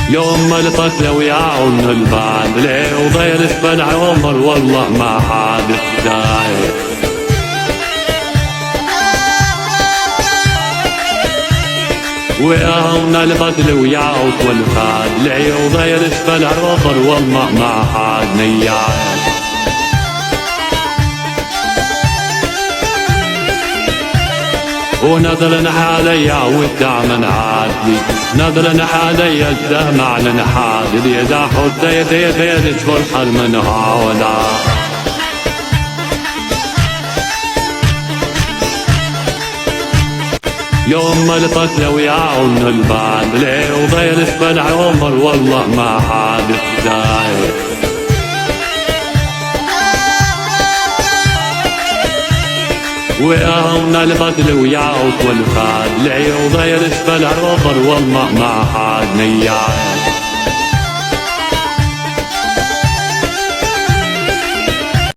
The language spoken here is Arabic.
يوم ما القتلى وياعون البادلة وضيل سبل عمر والله ما حد داير. وياهم القتل وياعوت والبادلة وضيل سبل عمر والله ما حد نياير. ونظرن حاليا والدعم عادي نظرن حاليا الدمع لنحادي إذا حديت يديت فرحل من هولا. يوم ما القتلى وياعون البادلة وضيل سبل عمر والله ما حد داير. وياهم القتل وياعوت والبادلة وضيل سبل عمر والله ما حد نياير.